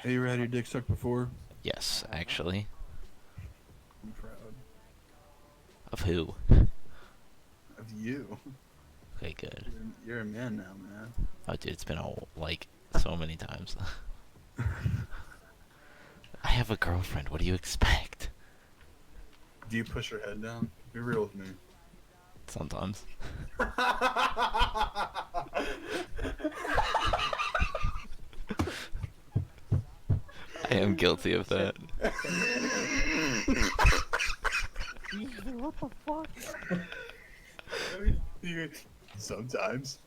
Have you ever had your dick sucked before? Yes, actually. I'm proud Of who? of you. Okay, good. You're a man now, man. Oh, dude, it's been all like so many times. I have a girlfriend. What do you expect? Do you push her head down? Be real with me. Sometimes. I am guilty of that. Jesus, what the fuck? Sometimes.